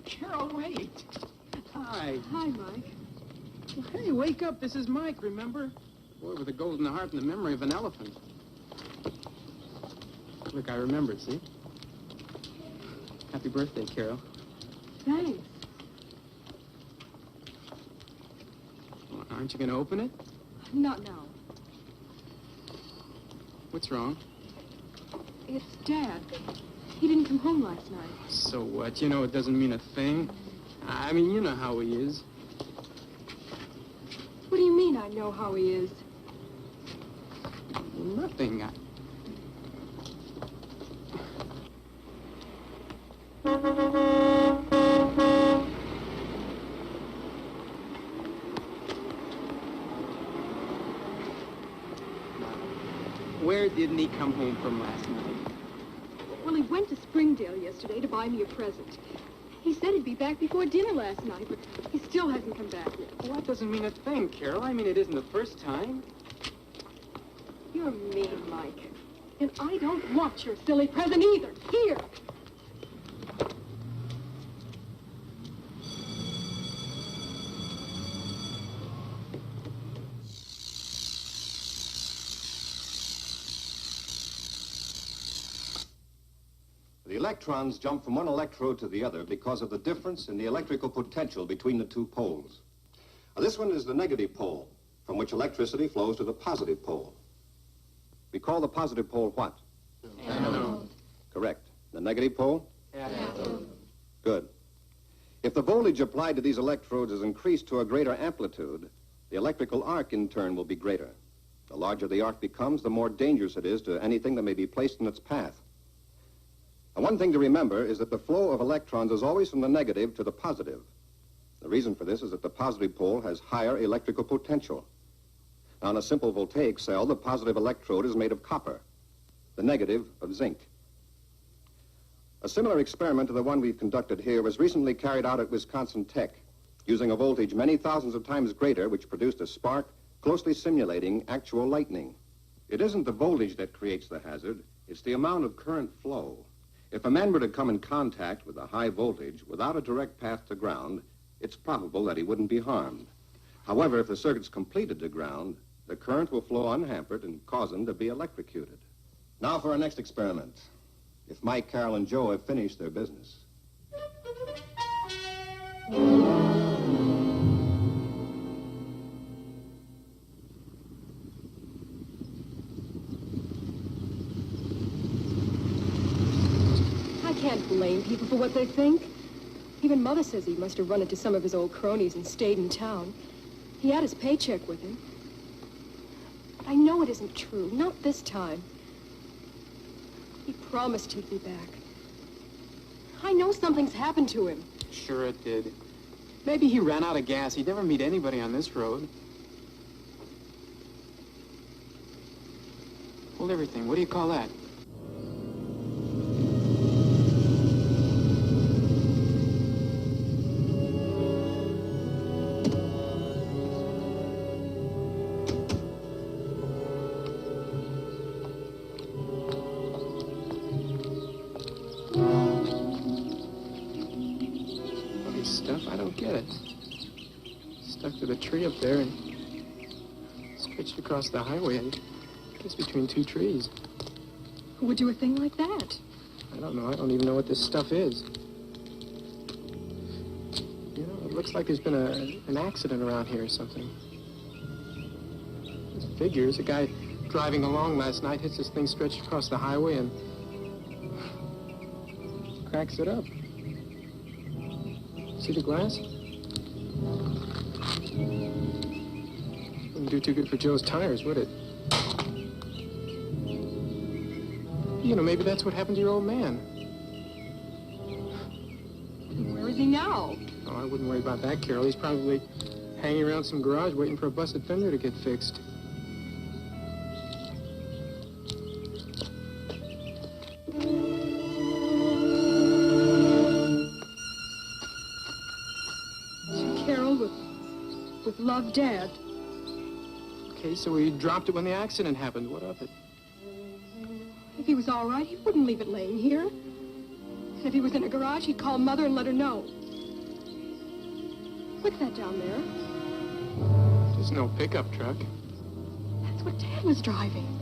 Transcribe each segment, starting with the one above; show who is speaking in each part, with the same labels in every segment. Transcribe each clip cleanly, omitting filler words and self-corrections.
Speaker 1: Carol, wait. Hi.
Speaker 2: Hi, Mike.
Speaker 1: Well, hey, wake up. This is Mike, remember? The boy with a golden heart and the memory of an elephant. Look, I remembered, see? Happy birthday, Carol.
Speaker 2: Thanks.
Speaker 1: Well, aren't you going to open it?
Speaker 2: Not now.
Speaker 1: What's wrong?
Speaker 2: It's Dad. He didn't come home last night.
Speaker 1: So what? You know it doesn't mean a thing. I mean, you know how he is.
Speaker 2: What do you mean I know how he is?
Speaker 1: Nothing. Where didn't he come home from last night?
Speaker 2: Well, he went to Springdale yesterday to buy me a present. He said he'd be back before dinner last night, but he still hasn't come back yet.
Speaker 1: Well, that doesn't mean a thing, Carol. I mean, it isn't the first time.
Speaker 2: You're mean, Mike. And I don't want your silly present either. Here!
Speaker 3: The electrons jump from one electrode to the other because of the difference in the electrical potential between the two poles. Now, this one is the negative pole, from which electricity flows to the positive pole. We call the positive pole what?
Speaker 1: Anode.
Speaker 3: Correct. The negative pole?
Speaker 1: Cathode.
Speaker 3: Good. If the voltage applied to these electrodes is increased to a greater amplitude, the electrical arc in turn will be greater. The larger the arc becomes, the more dangerous it is to anything that may be placed in its path. And one thing to remember is that the flow of electrons is always from the negative to the positive. The reason for this is that the positive pole has higher electrical potential. Now, in a simple voltaic cell, the positive electrode is made of copper, the negative of zinc. A similar experiment to the one we've conducted here was recently carried out at Wisconsin Tech, using a voltage many thousands of times greater, which produced a spark closely simulating actual lightning. It isn't the voltage that creates the hazard, it's the amount of current flow. If a man were to come in contact with a high voltage without a direct path to ground, it's probable that he wouldn't be harmed. However, if the circuit's completed to ground, the current will flow unhampered and cause him to be electrocuted. Now for our next experiment. If Mike, Carol, and Joe have finished their business.
Speaker 2: blaming people for what they think. Even Mother says he must have run into some of his old cronies and stayed in town. He had his paycheck with him. But I know it isn't true. Not this time. He promised he'd be back. I know something's happened to him.
Speaker 1: Sure it did. Maybe he ran out of gas. He'd never meet anybody on this road. Hold everything. What do you call that? I don't get it. Stuck to the tree up there and stretched across the highway. I guess between two trees.
Speaker 2: Who would do a thing like that?
Speaker 1: I don't know. I don't even know what this stuff is. You know, it looks like there's been an accident around here or something. It figures. A guy driving along last night hits this thing stretched across the highway and cracks it up. See the glass? Wouldn't do too good for Joe's tires, would it? You know, maybe that's what happened to your old man.
Speaker 2: Where is he now?
Speaker 1: Oh, I wouldn't worry about that, Carol. He's probably hanging around some garage waiting for a busted fender to get fixed.
Speaker 2: With love, Dad.
Speaker 1: Okay, so he dropped it when the accident happened. What of it?
Speaker 2: If he was all right, he wouldn't leave it laying here. And if he was in a garage, he'd call Mother and let her know. What's that down there?
Speaker 1: There's no pickup truck.
Speaker 2: That's what Dad was driving.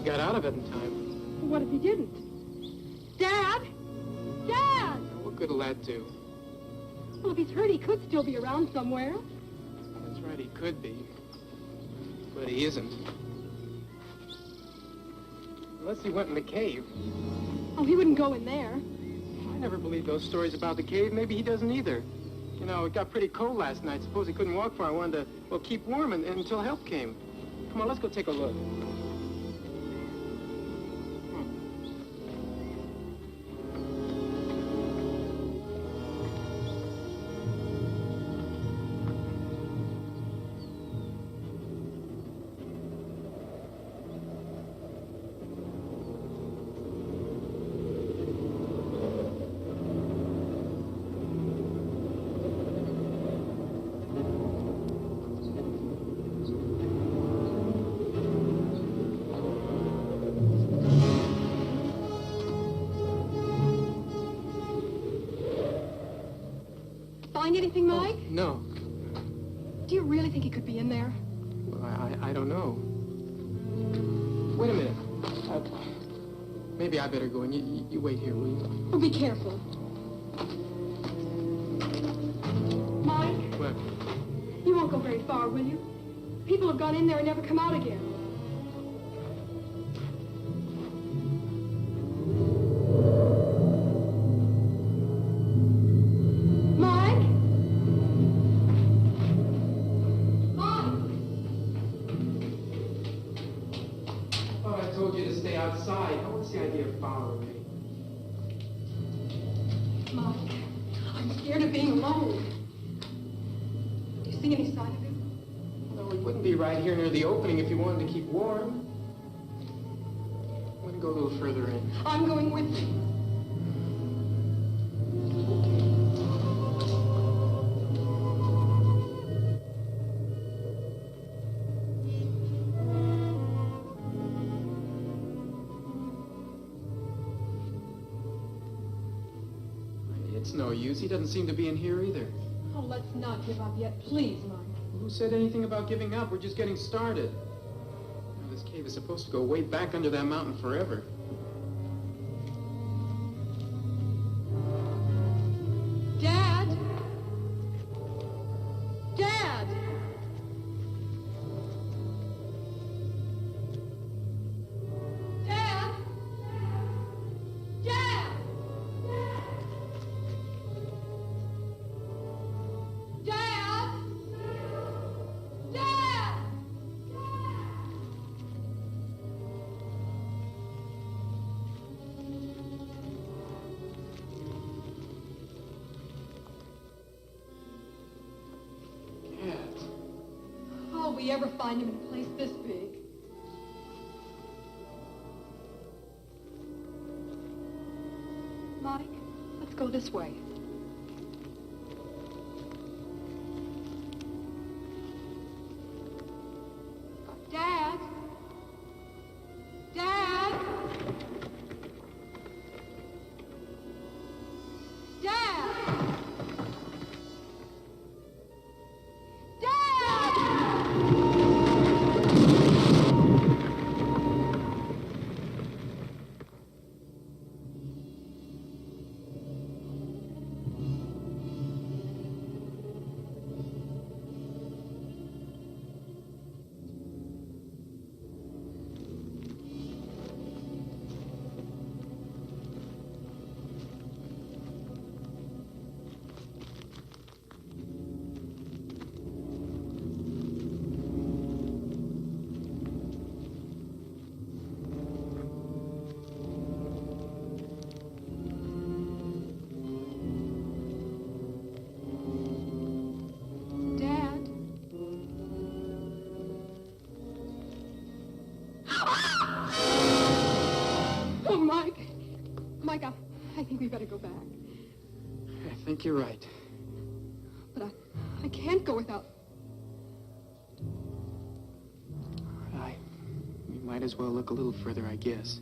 Speaker 1: Got out of it in time.
Speaker 2: What if he didn't? Dad! Dad!
Speaker 1: What good will that do?
Speaker 2: Well, if he's hurt, he could still be around somewhere.
Speaker 1: That's right, he could be. But he isn't. Unless he went in the cave.
Speaker 2: Oh, he wouldn't go in there.
Speaker 1: I never believed those stories about the cave. Maybe he doesn't either. You know, it got pretty cold last night. Suppose he couldn't walk far. I wanted to, well, keep warm until help came. Come on, let's go take a look.
Speaker 2: Find anything, Mike?
Speaker 1: No.
Speaker 2: Do you really think he could be in there?
Speaker 1: Well, I don't know. Wait a minute. Maybe I better go in. You wait here, will you?
Speaker 2: Oh, be careful. Mike?
Speaker 1: What?
Speaker 2: You won't go very far, will you? People have gone in there and never come out again.
Speaker 1: Outside. What's the idea of following me?
Speaker 2: Mike, I'm scared of being alone. Do you see any sign of him?
Speaker 1: No, he wouldn't be right here near the opening if he wanted to keep warm. I'm going to go a little further in.
Speaker 2: I'm going with you.
Speaker 1: no use. He doesn't seem to be in here either.
Speaker 2: Oh, let's not give up yet, please, Mike.
Speaker 1: Who said anything about giving up? We're just getting started. This cave is supposed to go way back under that mountain forever.
Speaker 2: Dad! Dad! Dad! Dad! Dad! Dad! How will we ever find him in a place this big? Mike, let's go this way. Dad? Dad? Dad! I think we better go back.
Speaker 1: I think you're right.
Speaker 2: But I can't go without...
Speaker 1: We might as well look a little further, I guess.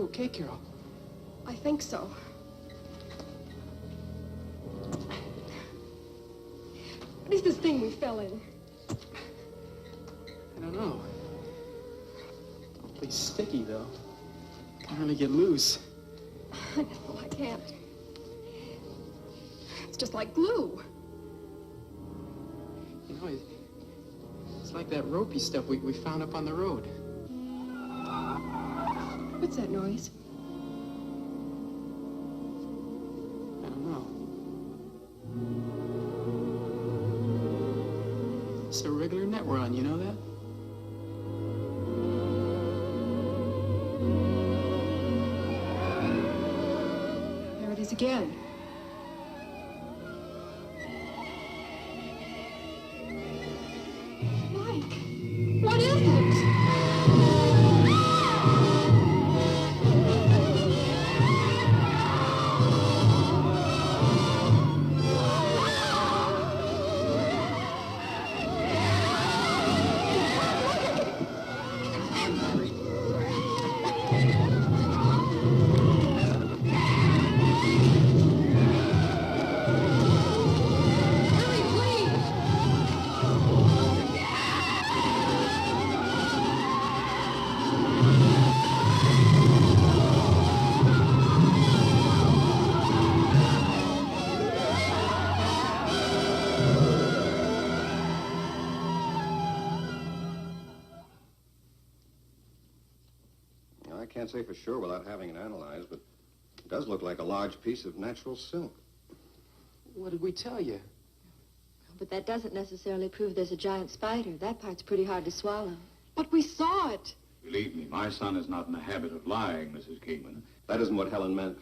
Speaker 1: Okay, Carol?
Speaker 2: I think so. What is this thing we fell in?
Speaker 1: I don't know. Awfully sticky, though. Can't really get loose.
Speaker 2: No, I can't. It's just like glue.
Speaker 1: You know, it's like that ropey stuff we found up on the road.
Speaker 2: What's that noise?
Speaker 1: I don't know. It's a regular net we're on, you know that?
Speaker 2: There it is again. Mike, what is it?
Speaker 3: I can't say for sure without having it analyzed, but it does look like a large piece of natural silk.
Speaker 1: What did we tell you?
Speaker 4: But that doesn't necessarily prove there's a giant spider. That part's pretty hard to swallow.
Speaker 2: But we saw it.
Speaker 5: Believe me, my son is not in the habit of lying, Mrs. Kingman.
Speaker 3: That isn't what Helen meant.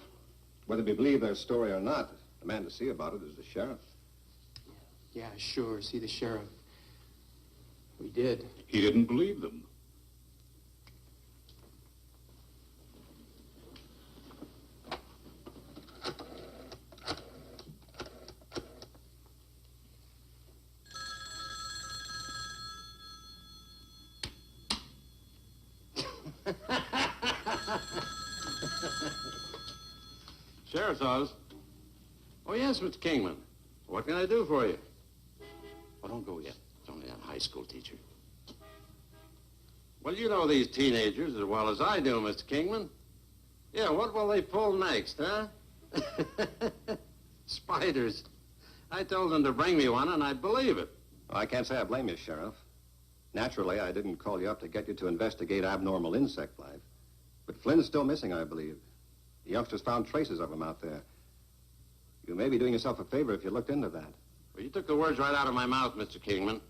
Speaker 3: Whether we believe their story or not, The man to see about it is the sheriff.
Speaker 1: Yeah, sure. See the sheriff. We did.
Speaker 5: He didn't believe them.
Speaker 6: Sheriff's office. Oh, yes, Mr. Kingman. What can I do for you? Oh, don't go yet. It's only that high school teacher. Well, you know these teenagers as well as I do, Mr. Kingman. Yeah, what will they pull next, huh? Spiders. I told them to bring me one, and I'd believe it.
Speaker 3: Well, I can't say I blame you, Sheriff. Naturally, I didn't call you up to get you to investigate abnormal insect life. But Flynn's still missing, I believe. The youngsters found traces of him out there. You may be doing yourself a favor if you looked into that.
Speaker 6: Well, you took the words right out of my mouth, Mr. Kingman.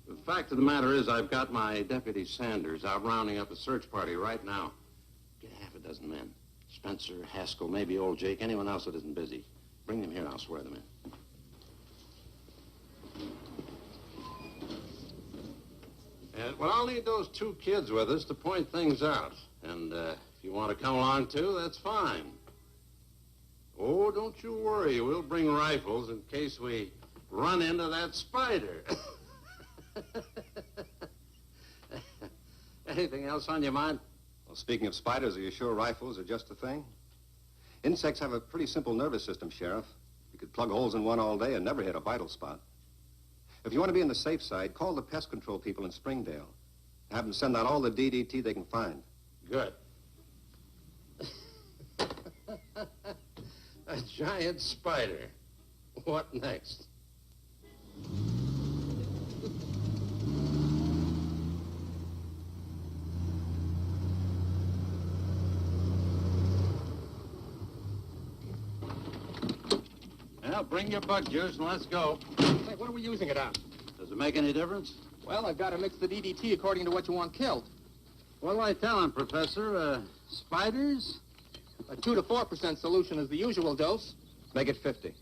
Speaker 6: The fact of the matter is I've got my Deputy Sanders out rounding up a search party right now. Get half a dozen men. Spencer, Haskell, maybe old Jake, anyone else that isn't busy. Bring them here and I'll swear them in. Well, I'll need those two kids with us to point things out. And if you want to come along, too, that's fine. Oh, don't you worry. We'll bring rifles in case we run into that spider. Anything else on your mind?
Speaker 3: Well, speaking of spiders, are you sure rifles are just the thing? Insects have a pretty simple nervous system, Sheriff. You could plug holes in one all day and never hit a vital spot. If you want to be on the safe side, call the pest control people in Springdale. Have them send out all the DDT they can find.
Speaker 6: Good. A giant spider. What next? Well, bring your bug juice and let's go.
Speaker 1: Hey, what are we using it on?
Speaker 6: Does it make any difference?
Speaker 1: Well, I've got to mix the DDT according to what you want killed.
Speaker 6: What'll I tell him, Professor? Spiders?
Speaker 1: A 2 to 4% solution is the usual dose.
Speaker 3: Make it 50.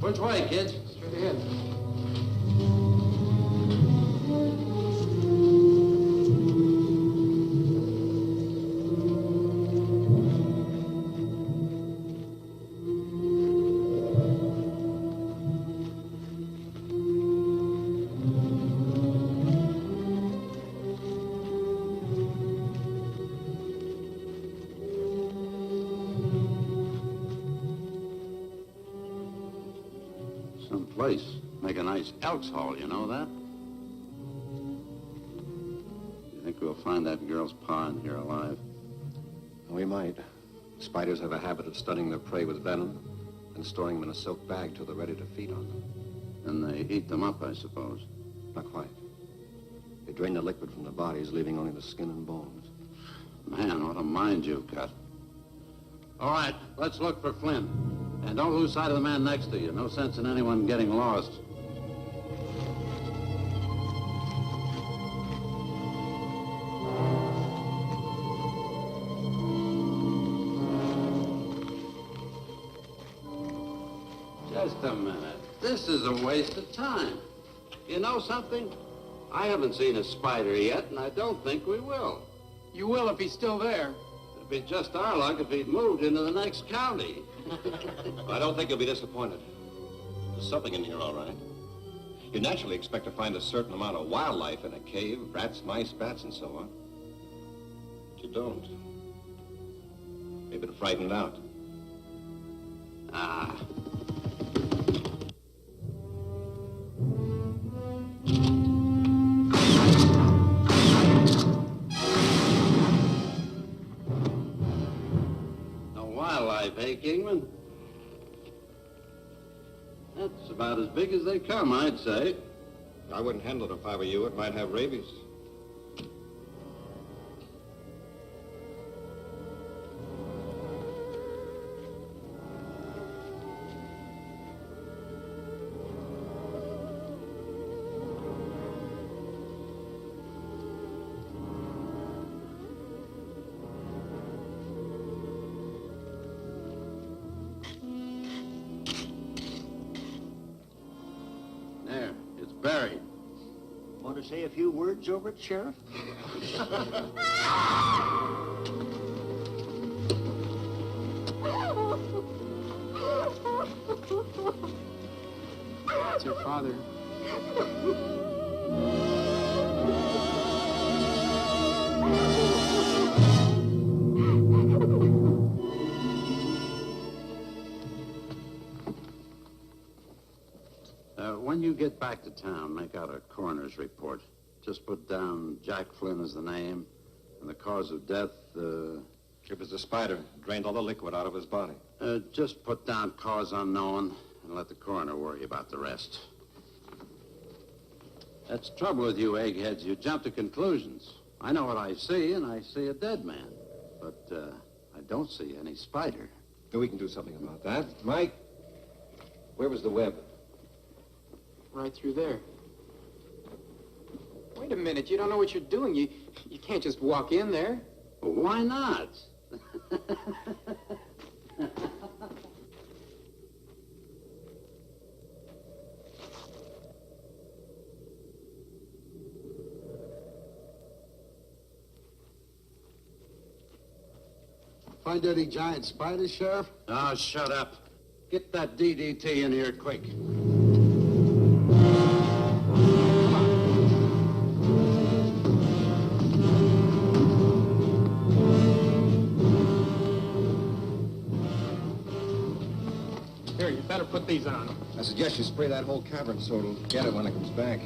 Speaker 6: Which way, kids?
Speaker 1: Straight ahead.
Speaker 6: Place. Make a nice Elks Hall, you know that? You think we'll find that girl's pa in here alive?
Speaker 3: We might. Spiders have a habit of stunning their prey with venom and storing them in a silk bag till they're ready to feed on them.
Speaker 6: And they eat them up, I suppose.
Speaker 3: Not quite. They drain the liquid from their bodies, leaving only the skin and bones.
Speaker 6: Man, what a mind you've got. All right, let's look for Flynn. And don't lose sight of the man next to you. No sense in anyone getting lost. Just a minute. This is a waste of time. You know something? I haven't seen a spider yet, and I don't think we will.
Speaker 1: You will if he's still there.
Speaker 6: It'd be just our luck if he'd moved into the next county.
Speaker 3: I don't think you'll be disappointed. There's something in here, all right. You naturally expect to find a certain amount of wildlife in a cave, rats, mice, bats, and so on. But you don't. You've been frightened out.
Speaker 6: Ah. No wildlife, eh, Kingman? That's about as big as they come, I'd say.
Speaker 3: I wouldn't handle it if I were you. It might have rabies.
Speaker 6: There, it's buried.
Speaker 7: Want to say a few words over it, Sheriff?
Speaker 1: It's your father.
Speaker 6: When you get back to town, make out a coroner's report. Just put down Jack Flynn as the name, and the cause of death,
Speaker 3: It was the spider. Drained all the liquid out of his body.
Speaker 6: just put down cause unknown, and let the coroner worry about the rest. That's the trouble with you eggheads. You jump to conclusions. I know what I see, and I see a dead man. But I don't see any spider.
Speaker 3: We can do something about that. Mike, where was the web?
Speaker 1: Right through there. Wait a minute, you don't know what you're doing. You can't just walk in there.
Speaker 6: Well, why not?
Speaker 8: Find any giant spiders, Sheriff?
Speaker 6: Oh, shut up. Get that DDT in here quick.
Speaker 1: Here, you better put these on.
Speaker 3: I suggest you spray that whole cavern so it'll get it when it comes back.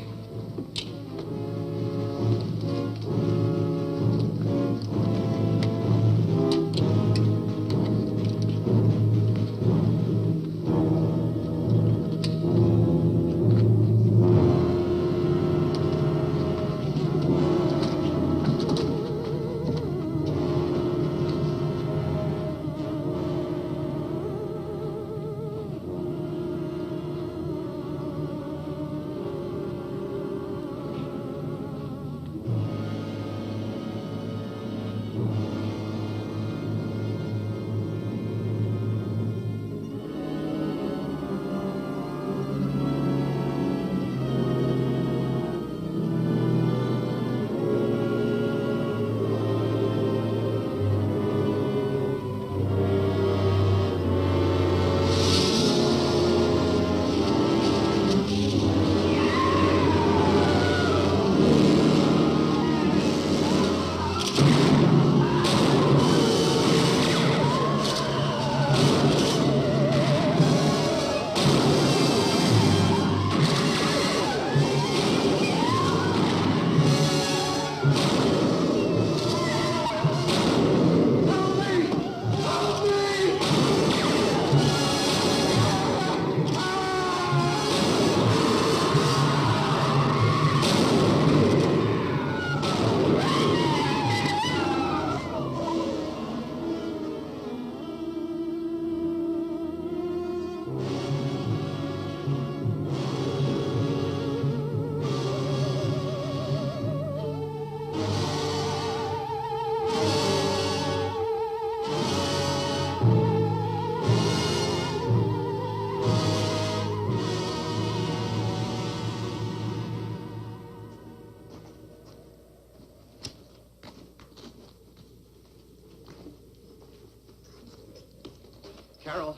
Speaker 3: Carol,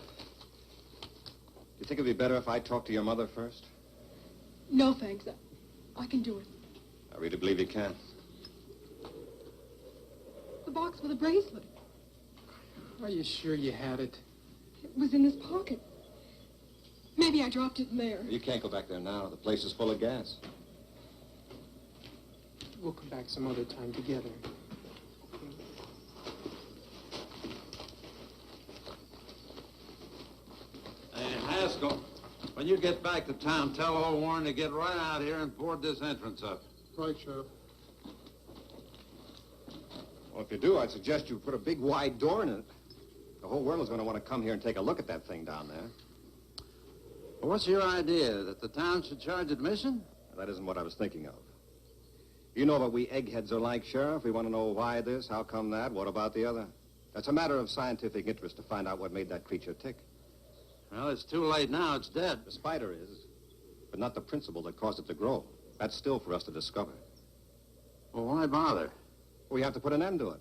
Speaker 3: do you think it'd be better if I talked to your mother first?
Speaker 2: No, thanks. I can do it.
Speaker 3: I really believe you can.
Speaker 2: The box with a bracelet.
Speaker 1: Are you sure you had it?
Speaker 2: It was in his pocket. Maybe I dropped it in there.
Speaker 3: You can't go back there now. The place is full of gas.
Speaker 1: We'll come back some other time together.
Speaker 5: Hey, Haskell, when you get back to town, tell old Warren to get right out here and board this entrance up.
Speaker 8: Right, Sheriff.
Speaker 3: Well, if you do, I'd suggest you put a big wide door in it. The whole world is going to want to come here and take a look at that thing down there.
Speaker 5: Well, what's your idea? That the town should charge admission?
Speaker 3: That isn't what I was thinking of. You know what we eggheads are like, Sheriff. We want to know why this, how come that, what about the other. That's a matter of scientific interest to find out what made that creature tick.
Speaker 5: Well, it's too late now. It's dead.
Speaker 3: The spider is, but not the principle that caused it to grow. That's still for us to discover.
Speaker 5: Well, why bother?
Speaker 3: We have to put an end to it.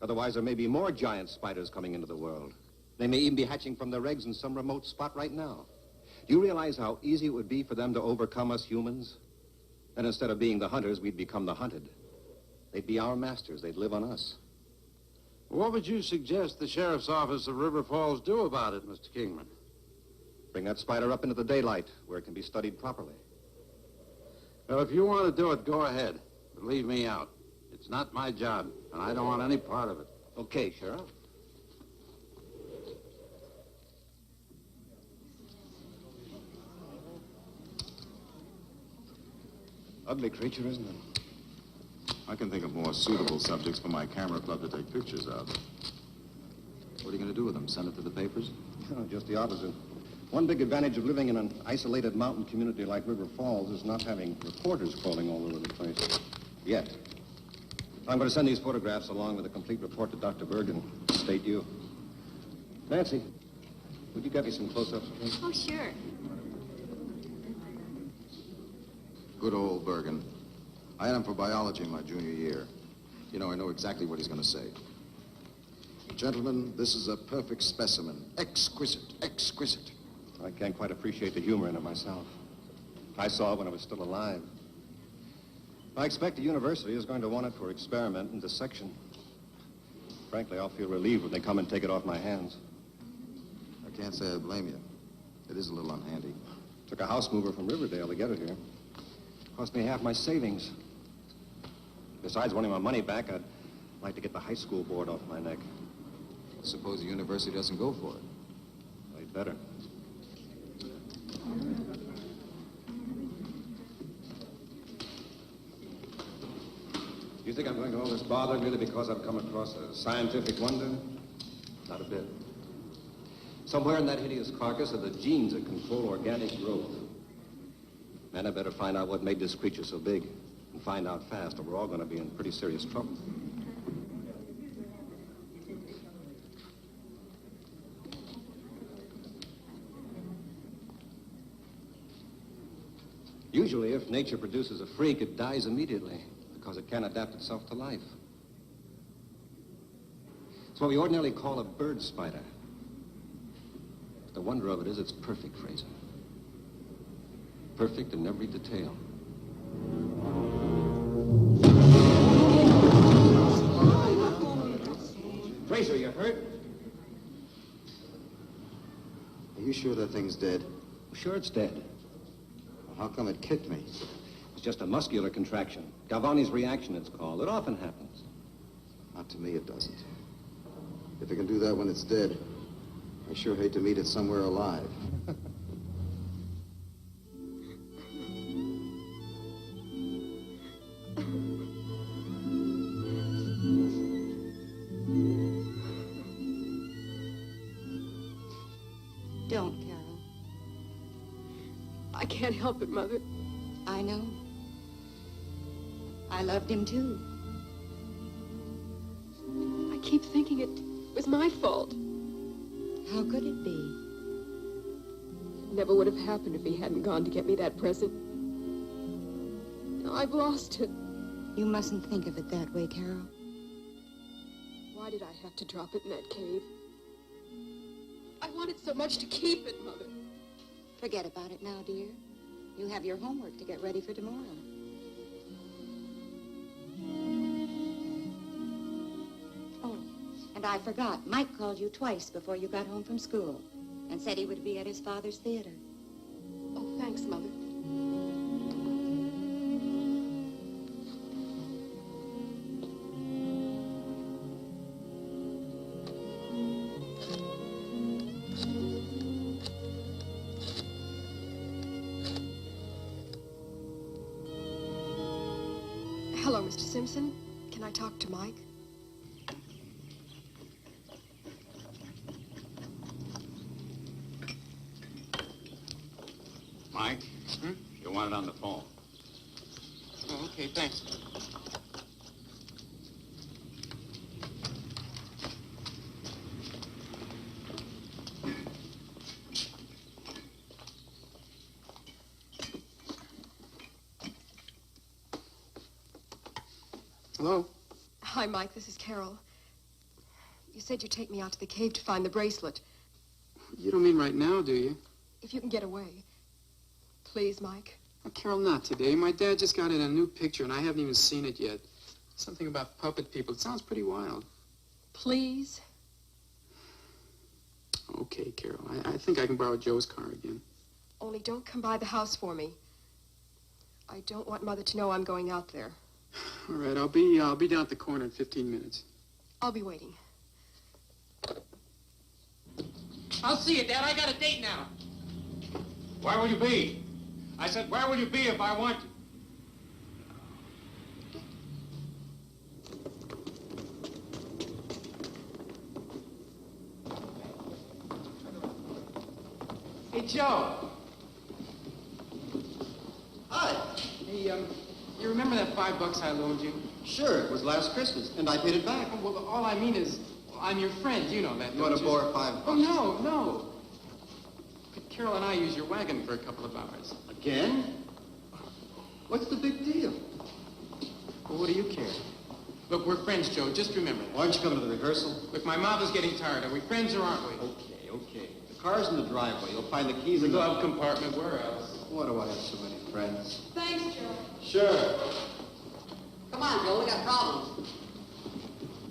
Speaker 3: Otherwise, there may be more giant spiders coming into the world. They may even be hatching from their eggs in some remote spot right now. Do you realize how easy it would be for them to overcome us humans? Then instead of being the hunters, we'd become the hunted. They'd be our masters. They'd live on us.
Speaker 5: What would you suggest the sheriff's office of River Falls do about it, Mr. Kingman?
Speaker 3: Bring that spider up into the daylight, where it can be studied properly.
Speaker 5: Well, if you want to do it, go ahead. But leave me out. It's not my job, and I don't want any part of it.
Speaker 3: Okay, Sheriff. Ugly creature, isn't it?
Speaker 9: I can think of more suitable subjects for my camera club to take pictures of. What are you going to do with them? Send it to the papers?
Speaker 3: No, just the opposite. One big advantage of living in an isolated mountain community like River Falls is not having reporters crawling all over the place. Yet. I'm going to send these photographs along with a complete report to Dr. Bergen. State you. Nancy, would you get me some close-ups, please?
Speaker 4: Oh, sure.
Speaker 9: Good old Bergen. I had him for biology in my junior year. You know, I know exactly what he's going to say. Gentlemen, this is a perfect specimen. Exquisite, exquisite.
Speaker 3: I can't quite appreciate the humor in it myself. I saw it when I was still alive. I expect the university is going to want it for experiment and dissection. Frankly, I'll feel relieved when they come and take it off my hands.
Speaker 9: I can't say I blame you. It is a little unhandy.
Speaker 3: Took a house mover from Riverdale to get it here. Cost me half my savings. Besides wanting my money back, I'd like to get the high school board off my neck.
Speaker 9: Suppose the university doesn't go for it.
Speaker 3: They'd better. Do you think I'm going to all this bother merely because I've come across a scientific wonder? Not a bit. Somewhere in that hideous carcass are the genes that control organic growth. Man, I better find out what made this creature so big. And find out fast, or we're all going to be in pretty serious trouble. Usually, if nature produces a freak, it dies immediately because it can't adapt itself to life. It's what we ordinarily call a bird spider. But the wonder of it is it's perfect, Fraser. Perfect in every detail. Fraser, you hurt?
Speaker 9: Are you sure that thing's dead?
Speaker 3: Sure it's dead.
Speaker 9: Well, how come it kicked me?
Speaker 3: It's just a muscular contraction. Galvani's reaction, it's called. It often happens.
Speaker 9: Not to me, it doesn't. If it can do that when it's dead, I sure hate to meet it somewhere alive.
Speaker 4: Don't, Carol.
Speaker 2: I can't help it, Mother.
Speaker 4: I know. I loved him, too.
Speaker 2: I keep thinking it was my fault.
Speaker 4: How could it be?
Speaker 2: It never would have happened if he hadn't gone to get me that present. Now I've lost it.
Speaker 4: You mustn't think of it that way, Carol.
Speaker 2: Why did I have to drop it in that cave? I wanted so much to keep it, Mother.
Speaker 10: Forget about it now, dear. You have your homework to get ready for tomorrow. Oh, and I forgot. Mike called you twice before you got home from school and said he would be at his father's theater.
Speaker 2: Oh, thanks, Mother. Hello, Mr. Simpson. Can I talk to Mike?
Speaker 6: Mike? You want it on the phone.
Speaker 1: Oh, okay, thanks. Hello?
Speaker 2: Hi, Mike. This is Carol. You said you'd take me out to the cave to find the bracelet.
Speaker 1: You don't mean right now, do you?
Speaker 2: If you can get away. Please, Mike.
Speaker 1: Oh, Carol, not today. My dad just got in a new picture, and I haven't even seen it yet. Something about puppet people. It sounds pretty wild.
Speaker 2: Please?
Speaker 1: Okay, Carol. I think I can borrow Joe's car again.
Speaker 2: Only don't come by the house for me. I don't want Mother to know I'm going out there.
Speaker 1: All right, I'll be down at the corner in 15 minutes.
Speaker 2: I'll be waiting.
Speaker 11: I'll see you, Dad. I got a date now.
Speaker 6: Where will you be? I said, where will you be if I want you?
Speaker 1: Hey, Joe.
Speaker 12: Hi.
Speaker 1: Hey, you remember that $5 I loaned you?
Speaker 12: Sure, it was last Christmas, and I paid it back.
Speaker 1: Well, all I mean is, I'm your friend. You know that,
Speaker 12: You want to borrow $5?
Speaker 1: Oh, no. Could Carol and I use your wagon for a couple of hours?
Speaker 12: Again? What's the big deal?
Speaker 1: Well, what do you care? Look, we're friends, Joe. Just remember that.
Speaker 12: Why don't you come to the rehearsal?
Speaker 1: Look, my mouth is getting tired. Are we friends or aren't we?
Speaker 12: Okay. The car's in the driveway. You'll find the keys
Speaker 1: The
Speaker 12: in the
Speaker 1: glove compartment. Where else?
Speaker 12: Why do I have so many friends?
Speaker 2: Thanks, Joe.
Speaker 12: Sure.
Speaker 11: Come on, Joe. We got problems.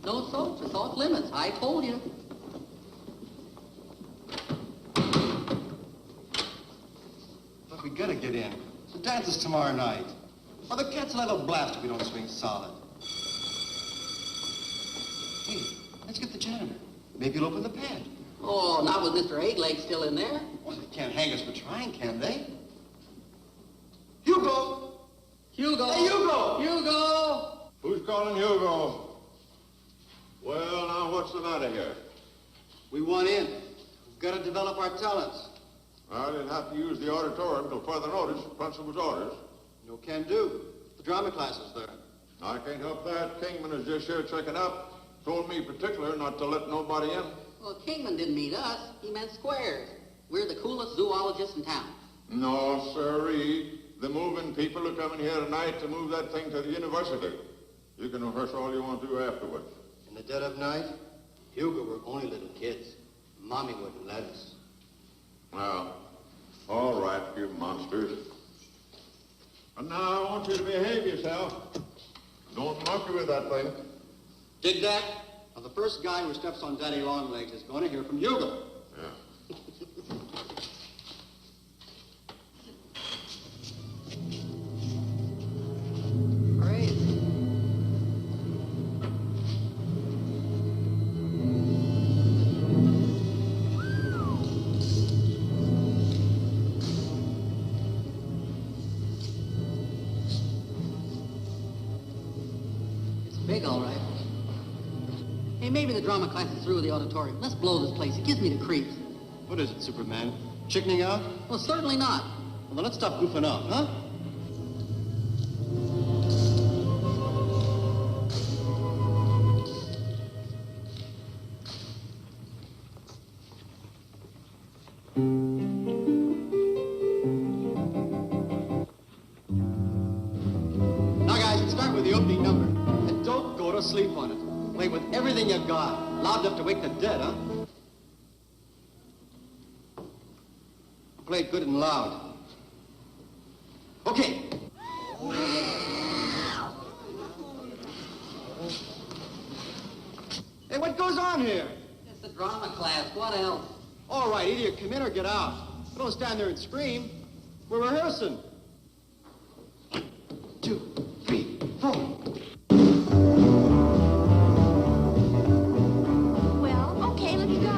Speaker 11: No soaps. It's off limits. I told you.
Speaker 12: Look, we gotta get in. The dance is tomorrow night. Or the cats will have a blast if we don't swing solid. Hey, let's get the janitor. Maybe he'll open the pad.
Speaker 11: Oh, not with Mr. Eight-Leg still in there.
Speaker 12: Well, they can't hang us for trying, can they? Hugo!
Speaker 11: Hugo.
Speaker 12: Hey, Hugo!
Speaker 11: Hugo!
Speaker 6: Who's calling Hugo? Well, now, what's the matter here?
Speaker 12: We want in. We've got to develop our talents.
Speaker 6: I didn't have to use the auditorium till further notice. Principal's orders.
Speaker 12: No can do. The drama class is there.
Speaker 6: I can't help that. Kingman is just here checking up. Told me particular not to let nobody in.
Speaker 11: Well, Kingman didn't mean us. He meant Squares. We're the coolest zoologists in town.
Speaker 6: No, sirree. The moving people are coming here tonight to move that thing to the university. You can rehearse all you want to afterwards.
Speaker 12: In the dead of night, Hugo, we're only little kids. Mommy wouldn't let us.
Speaker 6: Well, all right, you monsters. And now I want you to behave yourself. Don't monkey with that thing.
Speaker 12: Dig that? Now, the first guy who steps on Daddy Longlegs is going to hear from Hugo.
Speaker 6: Yeah.
Speaker 2: Great.
Speaker 11: It's big, all right. Hey, maybe the drama class is through with the auditorium. Let's blow this place. It gives me the creeps.
Speaker 12: What is it, Superman? Chickening out?
Speaker 11: Well, certainly not.
Speaker 12: Well, then let's stop goofing off, huh? Now, guys, let's start with the opening number. And don't go to sleep on it. Play with everything you got. Loud enough to wake the dead, huh? Play it good and loud. Okay. Hey, what goes on here?
Speaker 11: It's the drama class. What else?
Speaker 12: All right, either you come in or get out. Don't stand there and scream. We're rehearsing. 1, 2, 3, 4.
Speaker 10: Well, okay, let's go.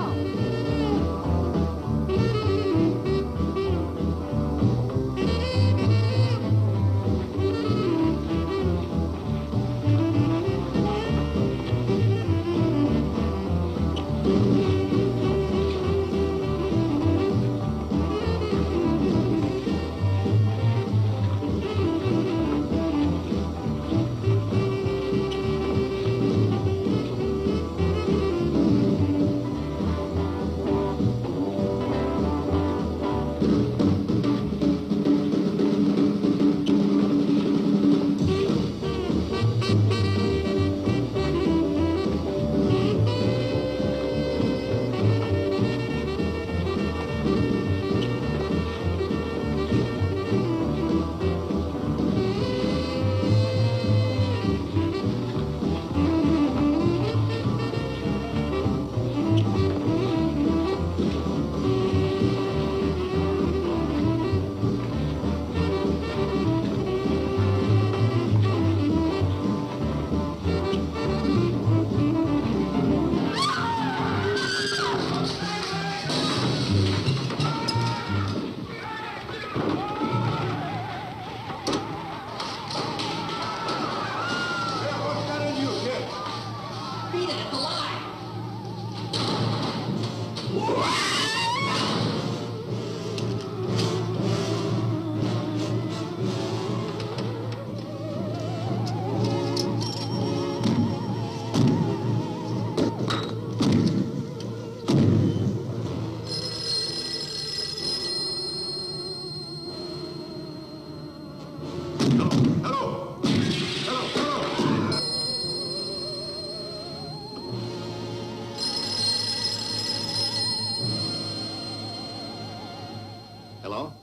Speaker 3: Hello?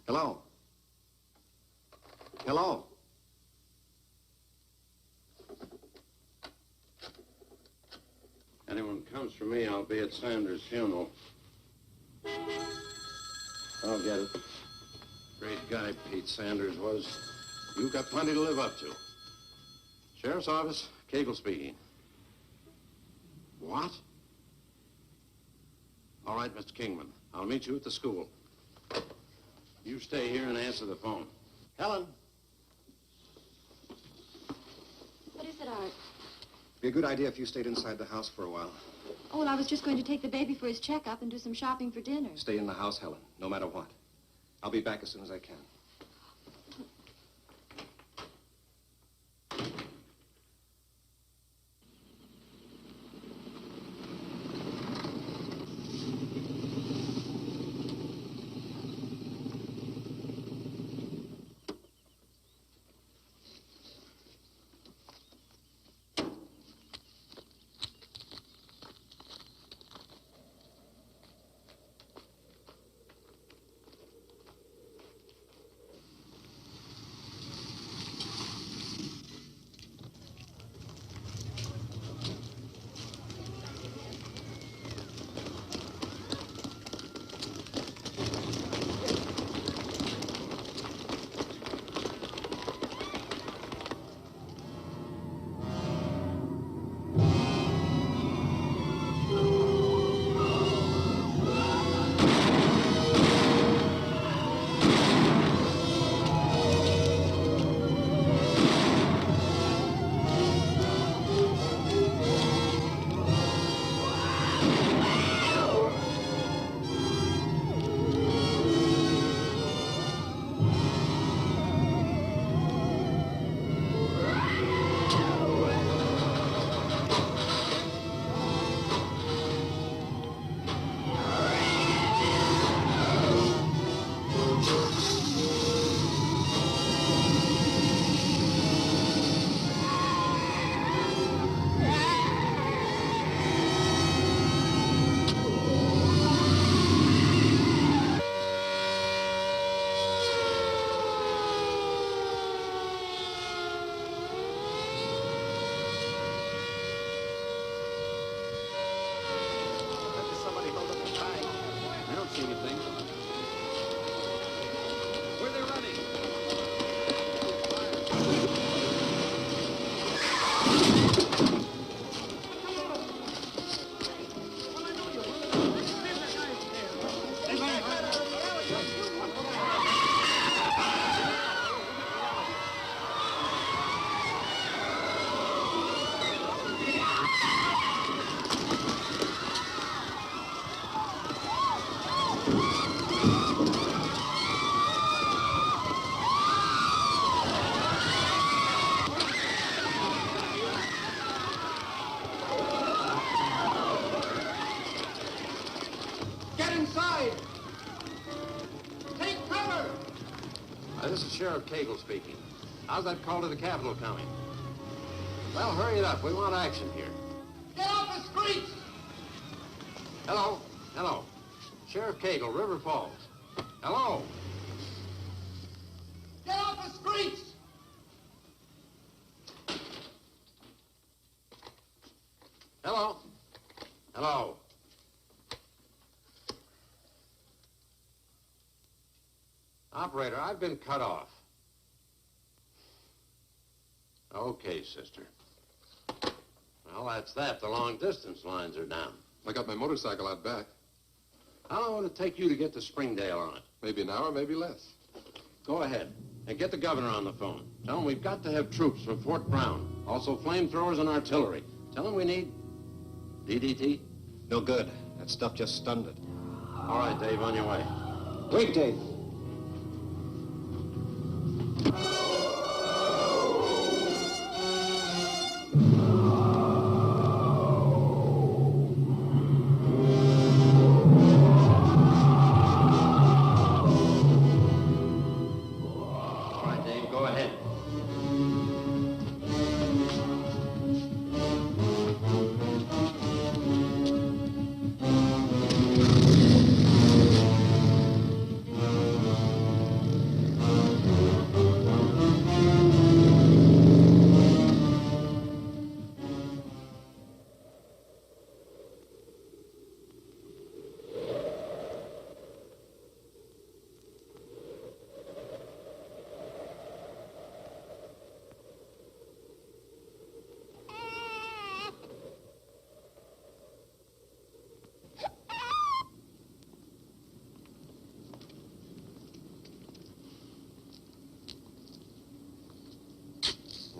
Speaker 3: Hello? Hello?
Speaker 6: Anyone comes for me, I'll be at Sanders' funeral. I'll get it. Great guy Pete Sanders was. You've got plenty to live up to. Sheriff's office, Cable speaking. What? All right, Mr. Kingman. I'll meet you at the school. You stay here and answer the phone.
Speaker 12: Helen.
Speaker 4: What is it, Art?
Speaker 3: Be a good idea if you stayed inside the house for a while.
Speaker 4: Oh, well, I was just going to take the baby for his checkup and do some shopping for dinner.
Speaker 3: Stay in the house, Helen, no matter what. I'll be back as soon as I can.
Speaker 5: Sheriff Cagle speaking. How's that call to the Capitol coming? Well, hurry it up. We want action here.
Speaker 11: Get off the streets!
Speaker 5: Hello? Hello. Sheriff Cagle, River Falls. Hello?
Speaker 11: Get off the streets!
Speaker 5: Hello? Hello? Operator, I've been cut off. Okay, sister. Well, that's that. The long-distance lines are down.
Speaker 13: I got my motorcycle out back.
Speaker 5: How long will it take you to get to Springdale on it?
Speaker 13: Maybe an hour, maybe less.
Speaker 5: Go ahead. And get the governor on the phone. Tell him we've got to have troops from Fort Brown. Also flamethrowers and artillery. Tell him we need... DDT?
Speaker 3: No good. That stuff just stunned it.
Speaker 5: All right, Dave, on your way.
Speaker 12: Wait, Dave.
Speaker 5: All right, Dave, go ahead.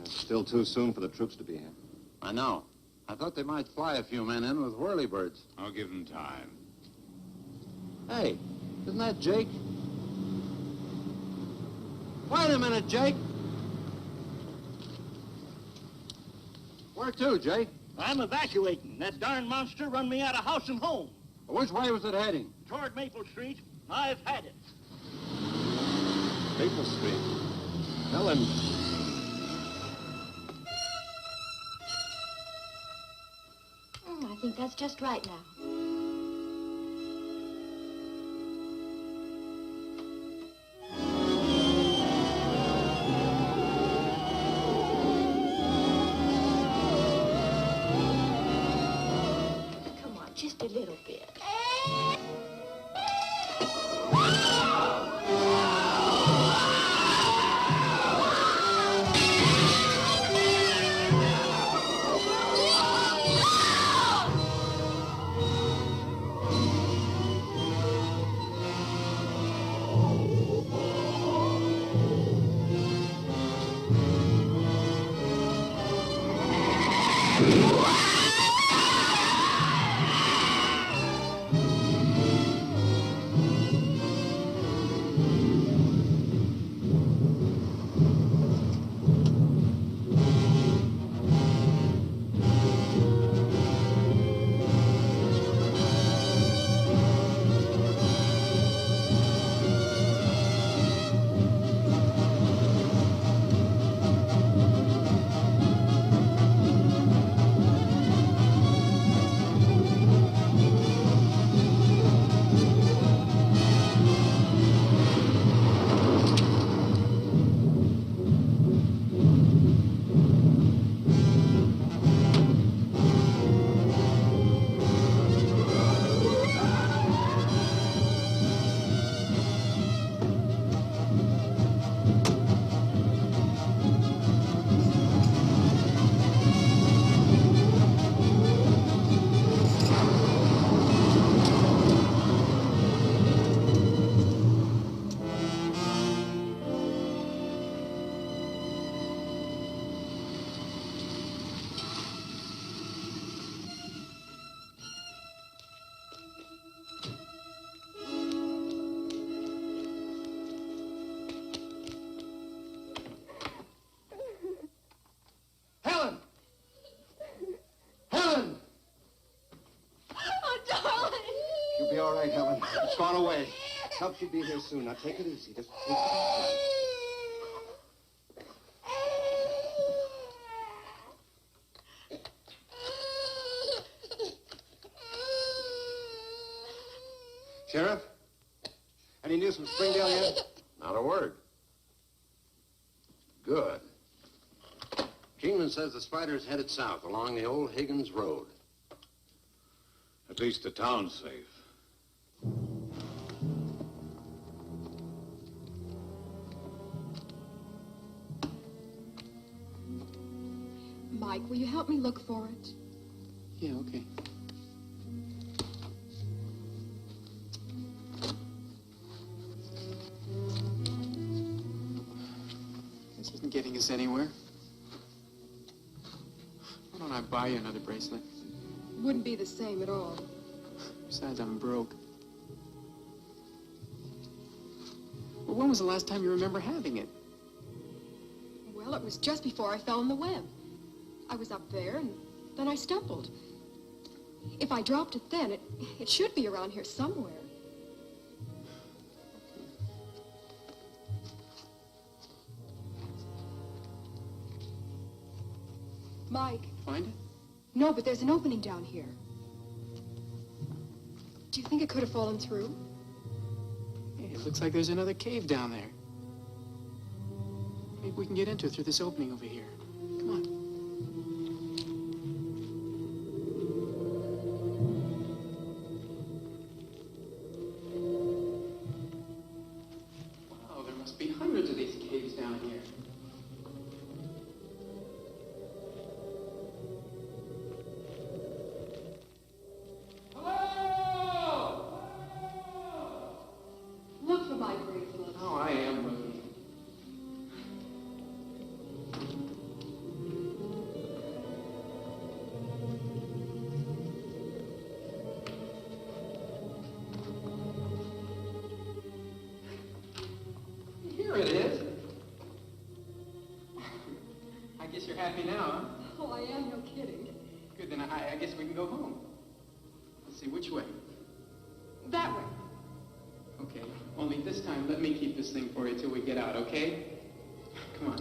Speaker 3: Still too soon for the troops to be here.
Speaker 5: I know. I thought they might fly a few men in with whirlybirds.
Speaker 14: I'll give them time.
Speaker 5: Hey, isn't that Jake? Wait a minute, Jake. Where to, Jake?
Speaker 7: I'm evacuating. That darn monster run me out of house and home.
Speaker 5: Which way was it heading?
Speaker 7: Toward Maple Street. I've had it.
Speaker 3: Maple Street. Helen.
Speaker 4: I think that's just right now. Come on, just a little bit.
Speaker 3: All right, Helen. It's gone away. Help should be here soon. Now take it easy. Just take it easy.
Speaker 12: Sheriff? Any news from Springdale yet?
Speaker 5: Not a word. Good. Kingman says the spider's headed south along the old Higgins Road.
Speaker 14: At least the town's safe.
Speaker 2: Mike, will you help me look for it?
Speaker 1: Yeah, okay. This isn't getting us anywhere. Why don't I buy you another bracelet?
Speaker 2: Wouldn't be the same at all.
Speaker 1: Besides, I'm broke. Well, when was the last time you remember having it?
Speaker 2: Well, it was just before I fell in the web. I was up there, and then I stumbled. If I dropped it then, it should be around here somewhere. Mike.
Speaker 1: Find it?
Speaker 2: No, but there's an opening down here. Do you think it could have fallen through?
Speaker 1: Hey, it looks like there's another cave down there. Maybe we can get into it through this opening over here. Come on. Wow, there must be hundreds of these caves down here.
Speaker 2: Look for my bracelet.
Speaker 1: Oh, I am looking. Here it is. I guess you're happy now, huh?
Speaker 2: Oh, I am, no kidding.
Speaker 1: Good, then I guess we can go home. Let's see, which way?
Speaker 2: That way.
Speaker 1: Okay, only this time, let me keep this thing for you till we get out, okay? Come on.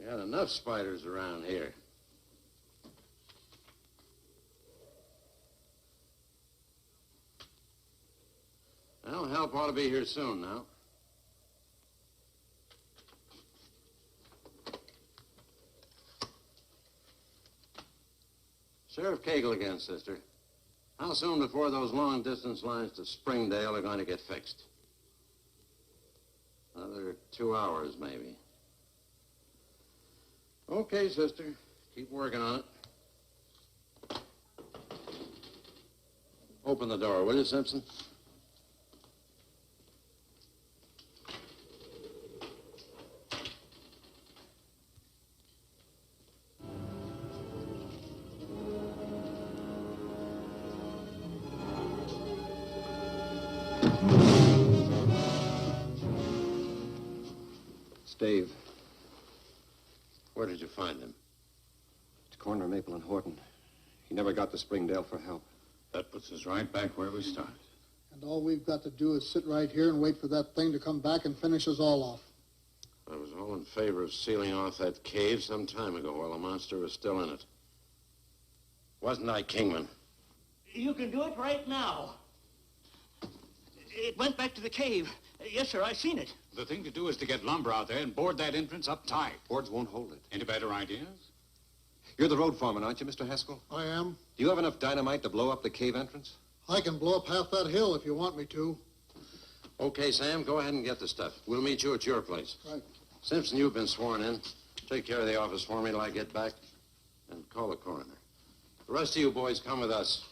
Speaker 5: Got enough spiders around here. Well, help ought to be here soon now. Sheriff Cagle again, sister. How soon before those long-distance lines to Springdale are going to get fixed? Another 2 hours, maybe. Okay, sister. Keep working on it. Open the door, will you, Simpson?
Speaker 3: It's Dave.
Speaker 5: Where did you find him?
Speaker 3: It's corner Maple and Horton. He never got to Springdale for help.
Speaker 14: That puts us right back where we started.
Speaker 8: And all we've got to do is sit right here and wait for that thing to come back and finish us all off.
Speaker 5: I was all in favor of sealing off that cave some time ago while the monster was still in it. Wasn't I, Kingman?
Speaker 7: You can do it right now. It went back to the cave. Yes, sir, I've seen it.
Speaker 14: The thing to do is to get lumber out there and board that entrance up tight.
Speaker 3: Boards won't hold it.
Speaker 14: Any better ideas?
Speaker 3: You're the road foreman, aren't you, Mr. Haskell?
Speaker 8: I am.
Speaker 3: Do you have enough dynamite to blow up the cave entrance?
Speaker 8: I can blow up half that hill if you want me to.
Speaker 5: Okay, Sam, go ahead and get the stuff. We'll meet you at your place.
Speaker 8: Right.
Speaker 5: Simpson, you've been sworn in.
Speaker 6: Take care of the office for me till I get back, and call the coroner. The rest of you boys come with us.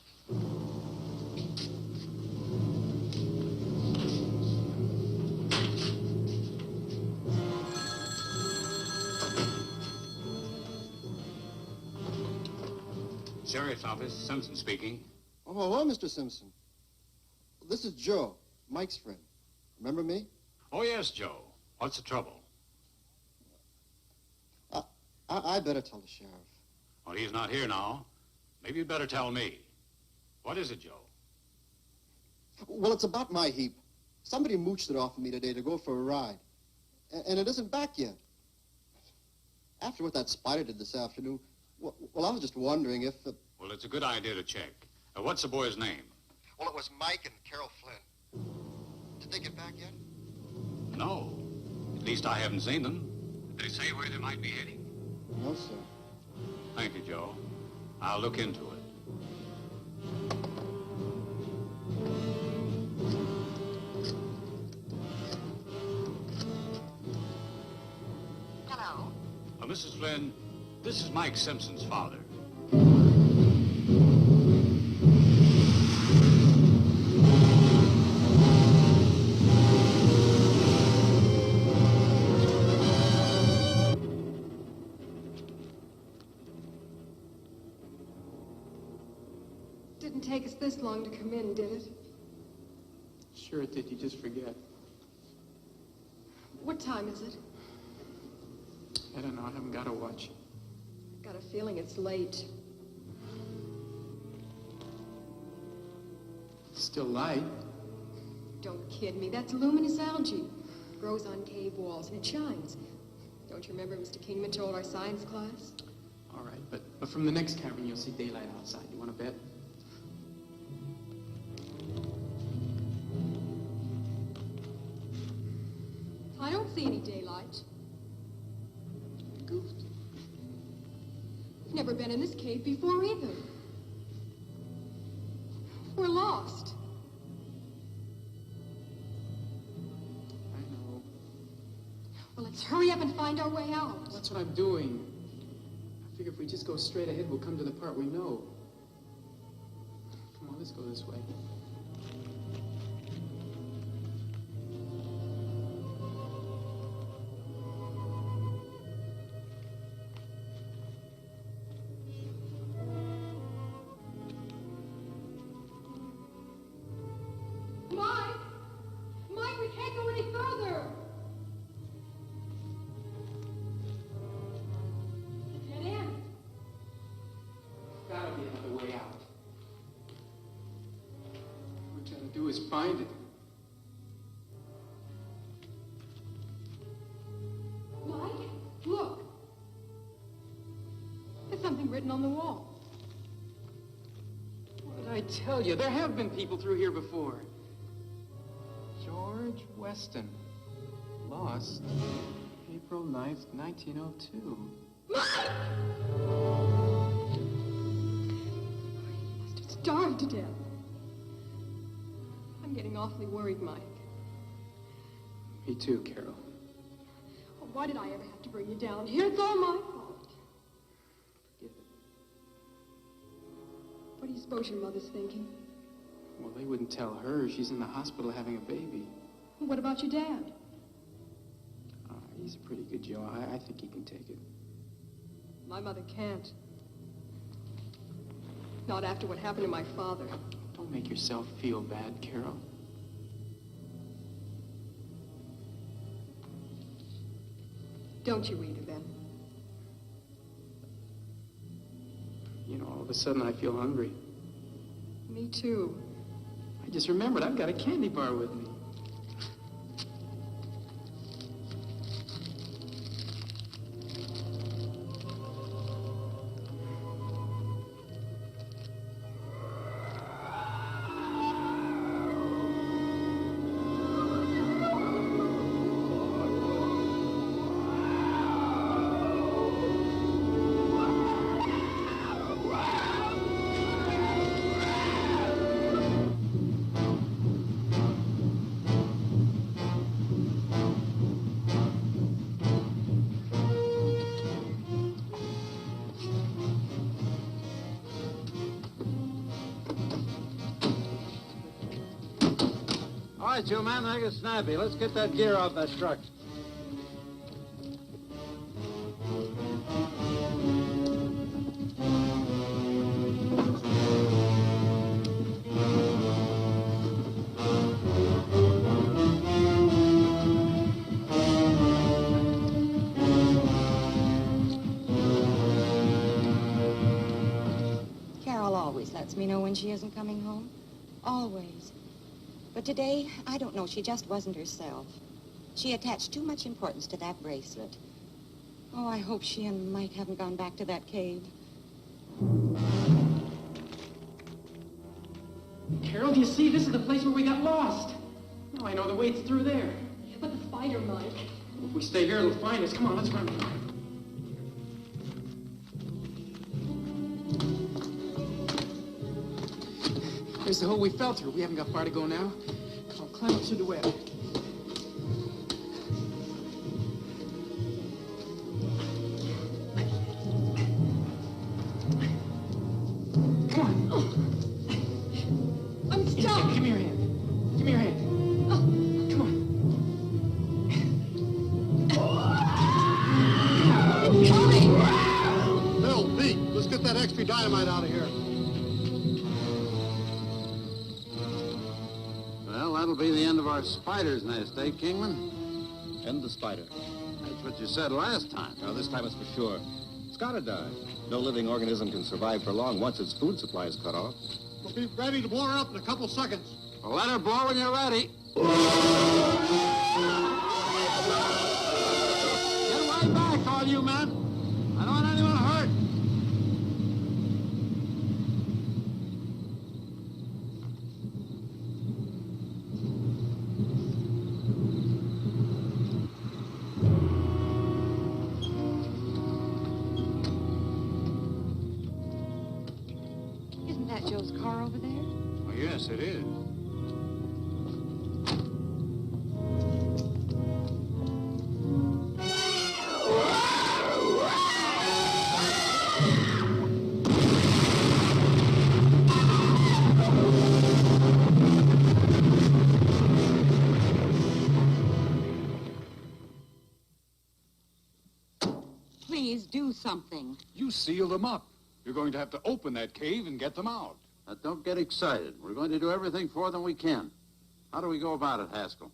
Speaker 14: Sheriff's office, Simpson speaking.
Speaker 12: Oh, hello, Mr. Simpson. This is Joe, Mike's friend. Remember me?
Speaker 14: Oh, yes, Joe. What's the trouble?
Speaker 12: I better tell the sheriff.
Speaker 14: Well, he's not here now. Maybe you'd better tell me. What is it, Joe?
Speaker 12: Well, it's about my heap. Somebody mooched it off of me today to go for a ride. And it isn't back yet. After what that spider did this afternoon, well, I was just wondering if...
Speaker 14: Well, it's a good idea to check. What's the boy's name?
Speaker 12: Well, it was Mike and Carol Flynn. Did they get back yet?
Speaker 14: No. At least I haven't seen them. Did they say where they might be heading?
Speaker 12: No, sir.
Speaker 14: Thank you, Joe. I'll look into it.
Speaker 10: Hello?
Speaker 14: Mrs. Flynn, this is Mike Simpson's father.
Speaker 2: Didn't take us this long to come in, did it?
Speaker 1: Sure it did. You just forget.
Speaker 2: What time is it?
Speaker 1: I don't know. I haven't got a watch.
Speaker 2: Got a feeling it's late.
Speaker 1: It's still light.
Speaker 2: Don't kid me. That's luminous algae. Grows on cave walls and it shines. Don't you remember Mr. Kingman told our science class?
Speaker 1: All right, but from the next cavern you'll see daylight outside. You want to bet?
Speaker 2: I don't see any daylight.
Speaker 1: Goofed.
Speaker 2: We've never been in this cave before either. We're lost.
Speaker 1: I know.
Speaker 2: Well, let's hurry up and find our way out.
Speaker 1: That's what I'm doing. I figure if we just go straight ahead, we'll come to the part we know. Come on, let's go this way.
Speaker 2: Mike, we can't go any further. Get in.
Speaker 1: Gotta be another way out. What we're trying to do is find it.
Speaker 2: Mike, look. There's something written on the wall.
Speaker 1: What did I tell you? There have been people through here before. George Weston. Lost April 9th, 1902.
Speaker 2: Mike! He must have starved to death. I'm getting awfully worried, Mike.
Speaker 1: Me too, Carol.
Speaker 2: Oh, why did I ever have to bring you down here? It's all my fault.
Speaker 1: Forgive it.
Speaker 2: What do you suppose your mother's thinking?
Speaker 1: Well, they wouldn't tell her. She's in the hospital having a baby.
Speaker 2: What about your dad?
Speaker 1: He's a pretty good Joe. I think he can take it.
Speaker 2: My mother can't. Not after what happened to my father.
Speaker 1: Don't make yourself feel bad, Carol.
Speaker 2: Don't you either, then?
Speaker 1: You know, all of a sudden I feel hungry.
Speaker 2: Me too.
Speaker 1: I just remembered I've got a candy bar with me.
Speaker 6: All right, you man, make it snappy. Let's get that gear off that truck.
Speaker 10: Carol always lets me know when she isn't coming home. Always. But today, I don't know, she just wasn't herself. She attached too much importance to that bracelet. Oh, I hope she and Mike haven't gone back to that cave.
Speaker 1: Carol, do you see? This is the place where we got lost. Oh, I know the wait's through there.
Speaker 2: But the spider, Mike.
Speaker 1: If we stay here, it'll find us. Come on, let's run. There's the hole we fell through. We haven't got far to go now. Come on, climb up through the web. Come on.
Speaker 2: I'm stuck.
Speaker 1: Give me your hand. Give me your hand. Come on.
Speaker 8: Bill, Pete, let's get that extra dynamite out of here.
Speaker 6: Well, that'll be the end of our spider's nest, eh, Kingman?
Speaker 3: End the spider.
Speaker 6: That's what you said last time.
Speaker 3: Now, this time it's for sure. It's gotta die. No living organism can survive for long once its food supply is cut off.
Speaker 8: We'll be ready to blow her up in a couple seconds.
Speaker 6: Well, let her blow when you're ready. Get right back, all you men. I don't want anyone hurt.
Speaker 10: Isn't that Joe's car over there?
Speaker 14: Oh, yes, it is.
Speaker 10: Please do something.
Speaker 14: You sealed them up. You're going to have to open that cave and get them out.
Speaker 6: Now, don't get excited. We're going to do everything for them we can. How do we go about it, Haskell?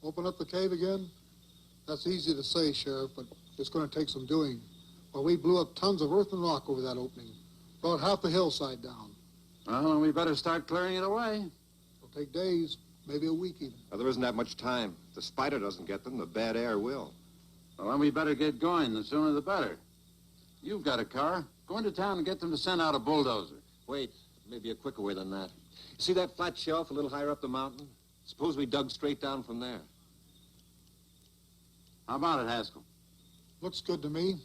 Speaker 8: Open up the cave again? That's easy to say, Sheriff, but it's going to take some doing. Well, we blew up tons of earth and rock over that opening. Brought half the hillside down.
Speaker 6: Well, then we better start clearing it away.
Speaker 8: It'll take days, maybe a week even.
Speaker 3: Now, there isn't that much time. If the spider doesn't get them, the bad air will.
Speaker 6: Well, then we better get going. The sooner the better. You've got a car. Go into town and get them to send out a bulldozer.
Speaker 3: Wait, maybe a quicker way than that. See that flat shelf a little higher up the mountain? Suppose we dug straight down from there.
Speaker 6: How about it, Haskell?
Speaker 8: Looks good to me.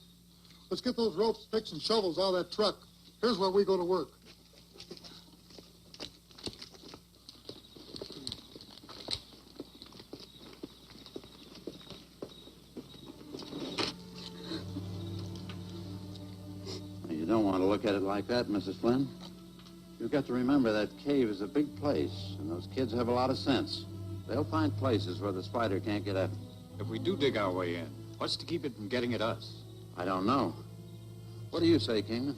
Speaker 8: Let's get those ropes, picks, and shovels out of that truck. Here's where we go to work.
Speaker 6: You don't want to look at it like that, Mrs. Flynn. You've got to remember that cave is a big place, and those kids have a lot of sense. They'll find places where the spider can't get at them.
Speaker 14: If we do dig our way in, what's to keep it from getting at us?
Speaker 6: I don't know. What do you say, Kingman?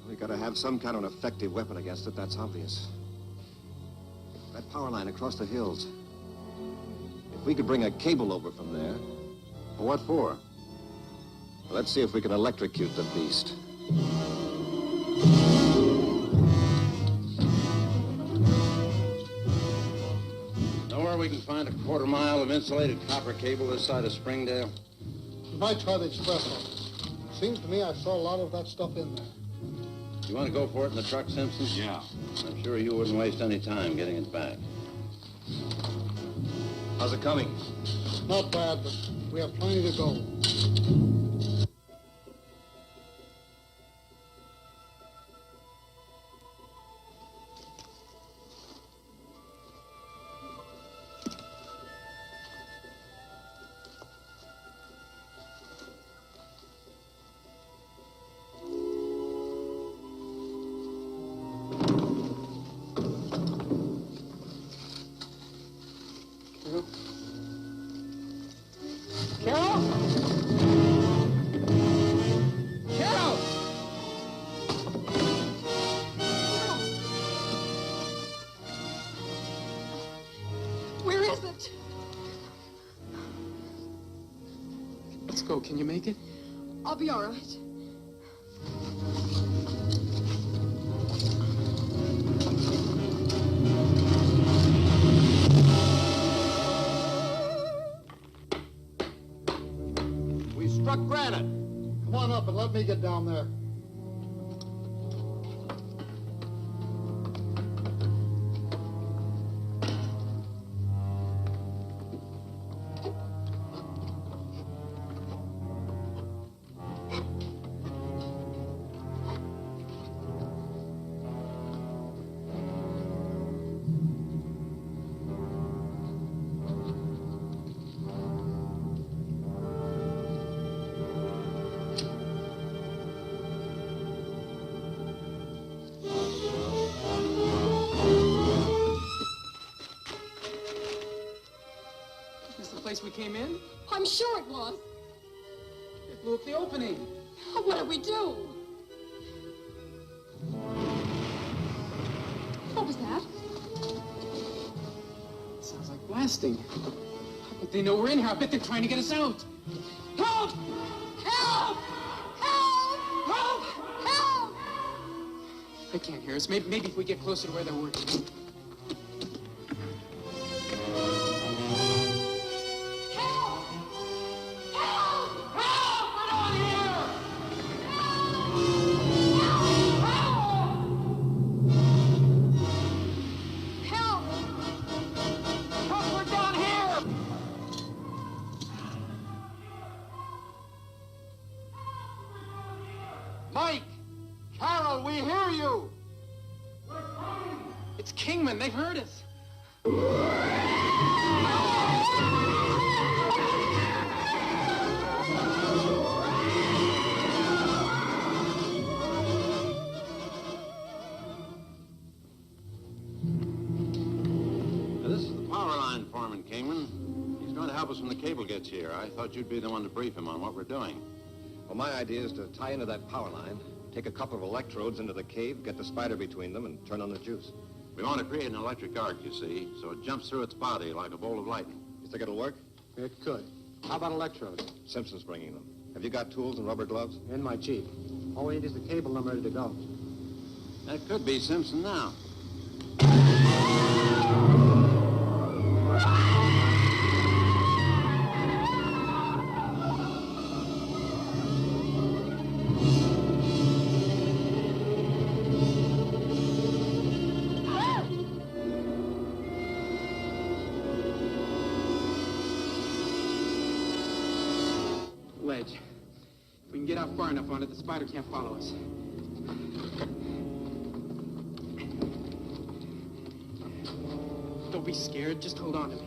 Speaker 3: We gotta have some kind of an effective weapon against it, that's obvious. That power line across the hills. If we could bring a cable over from there.
Speaker 6: What for?
Speaker 3: Well, let's see if we can electrocute the beast.
Speaker 6: Know where we can find a quarter-mile of insulated copper cable this side of Springdale?
Speaker 8: You might try the expresso. Seems to me I saw a lot of that stuff in there.
Speaker 6: You want to go for it in the truck, Simpson?
Speaker 14: Yeah.
Speaker 6: I'm sure you wouldn't waste any time getting it back.
Speaker 3: How's it coming?
Speaker 8: Not bad, but we have plenty to go.
Speaker 2: is it?
Speaker 1: Let's go. Can you make it?
Speaker 2: I'll be all right.
Speaker 5: We struck granite.
Speaker 8: Come on up and let me get down there.
Speaker 1: Place we came in?
Speaker 2: I'm sure it was.
Speaker 1: It blew up the opening.
Speaker 2: What did we do? What was that?
Speaker 1: It sounds like blasting. But they know we're in here. I bet they're trying to get us out. Help!
Speaker 2: Help! Help!
Speaker 1: Help!
Speaker 2: Help!
Speaker 1: They can't hear us. Maybe if we get closer to where they're working.
Speaker 5: Mike! Carol, we hear you!
Speaker 1: It's Kingman. They've heard us.
Speaker 6: This is the power line foreman, Kingman. He's going to help us when the cable gets here. I thought you'd be the one to brief him on what we're doing.
Speaker 3: Well, my idea is to tie into that power line, take a couple of electrodes into the cave, get the spider between them, and turn on the juice.
Speaker 6: We want to create an electric arc, you see, so it jumps through its body like a bolt of lightning.
Speaker 3: You think it'll work?
Speaker 1: It could. How about electrodes?
Speaker 3: Simpson's bringing them. Have you got tools and rubber gloves?
Speaker 1: In my Jeep. All we need is the cable and I'm ready to go.
Speaker 6: That could be Simpson now.
Speaker 1: Ledge. If we can get out far enough on it, the spider can't follow us. Don't be scared. Just hold on to me.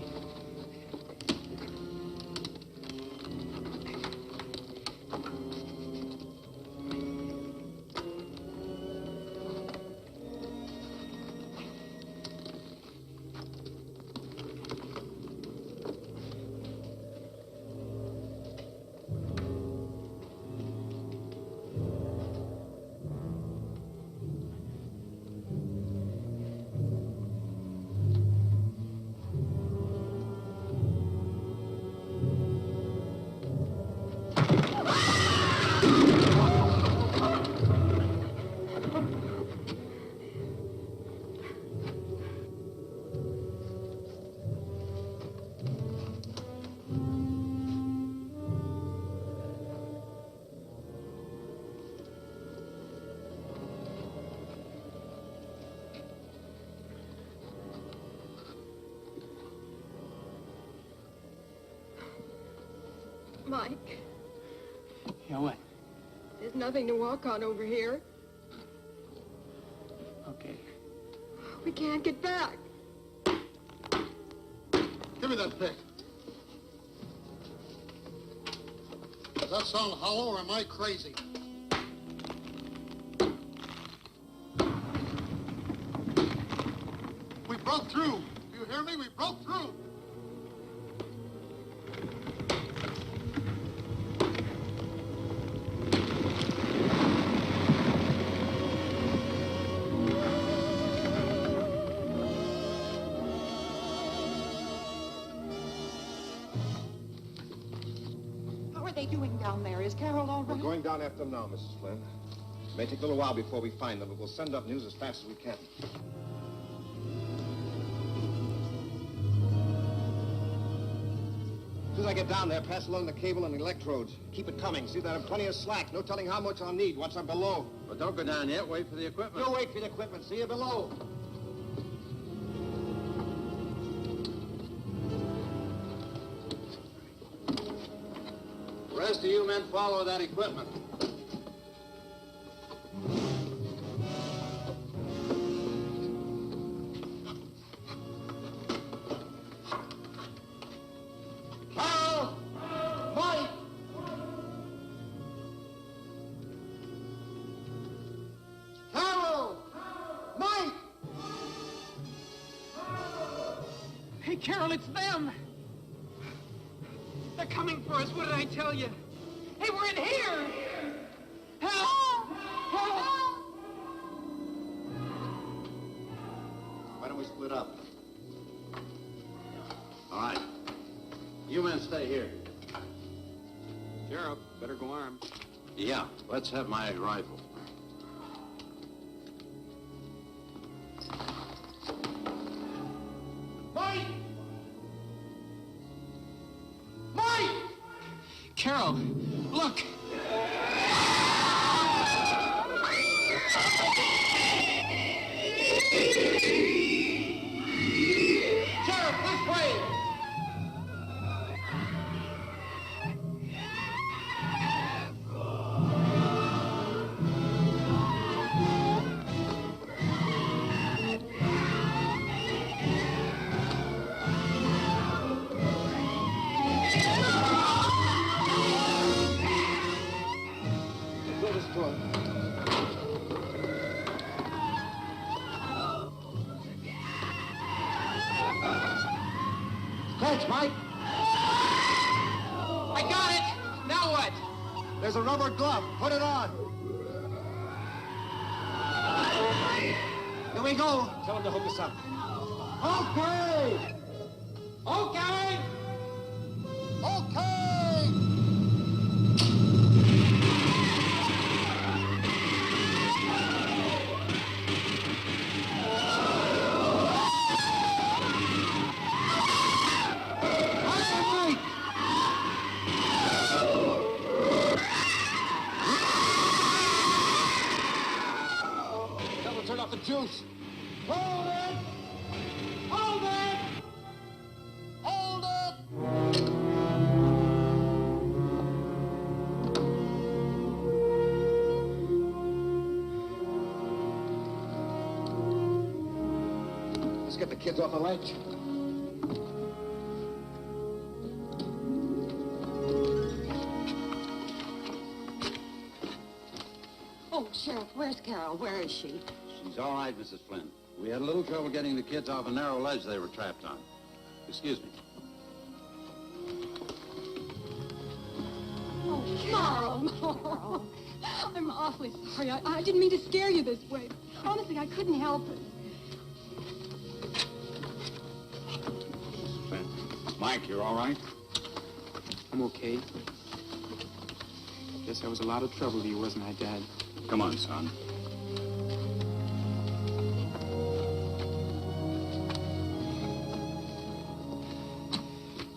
Speaker 2: Mike,
Speaker 1: Yeah, what?
Speaker 2: there's nothing to walk on over here.
Speaker 1: Okay.
Speaker 2: We can't get back.
Speaker 8: Give me that pick. Does that sound hollow or am I crazy? We broke through. Do you hear me? We broke through.
Speaker 10: are they doing down there? Is Carol all
Speaker 3: We're
Speaker 10: right?
Speaker 3: going down after them now, Mrs. Flynn. It may take a little while before we find them, but we'll send up news as fast as we can. As soon as I get down there, pass along the cable and the electrodes. Keep it coming. See that I have plenty of slack. No telling how much I'll need once I'm below.
Speaker 6: But don't go down yet. Wait for the equipment.
Speaker 3: You'll wait for the equipment. See you below.
Speaker 6: The rest of you men follow that equipment.
Speaker 3: Carl! Mike! Carol! Mike!
Speaker 1: Hey, Carol, it's them. They're coming for us. What did I tell you? Hey, we're in here! Help! Help!
Speaker 3: Why don't we split up?
Speaker 6: All right. You men stay here.
Speaker 1: Sheriff, better go armed.
Speaker 6: Yeah, let's have my rifle.
Speaker 3: Mike! Mike!
Speaker 1: Carol, look!
Speaker 3: Sheriff, this way! Go this door. Thanks, Mike.
Speaker 1: I got it! Now what?
Speaker 3: There's a rubber glove. Put it on. Here we go. Tell him to hook us up. Okay! Okay! Okay! Tell him to turn off the juice. Hold it! Hold it! Hold it! Let's get the kids off the ledge.
Speaker 10: Oh, Sheriff, where's Carol? Where is she?
Speaker 6: She's all right, Mrs. Flynn. We had a little trouble getting the kids off a narrow ledge they were trapped on. Excuse me.
Speaker 2: Oh, Carol. I'm awfully sorry. I didn't mean to scare you this way. Honestly, I couldn't help it.
Speaker 14: Mrs. Flynn. Mike, you're all right?
Speaker 1: I'm okay. Guess I was a lot of trouble to you, wasn't I, Dad?
Speaker 14: Come on, son.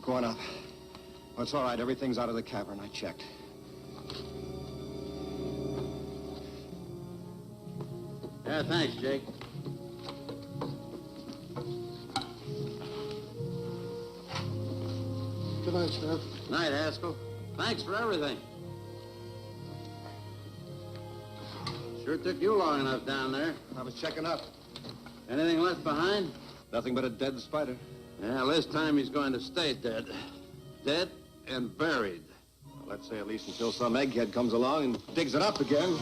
Speaker 3: Go on up. Oh, it's all right. Everything's out of the cavern. I checked.
Speaker 6: Yeah, thanks, Jake.
Speaker 8: Good night, Sheriff.
Speaker 6: Night, Haskell. Thanks for everything. Sure took you long enough down there.
Speaker 3: I was checking up.
Speaker 6: Anything left behind?
Speaker 3: Nothing but a dead spider.
Speaker 6: Yeah, this time he's going to stay dead. Dead and buried.
Speaker 3: Well, let's say at least until some egghead comes along and digs it up again.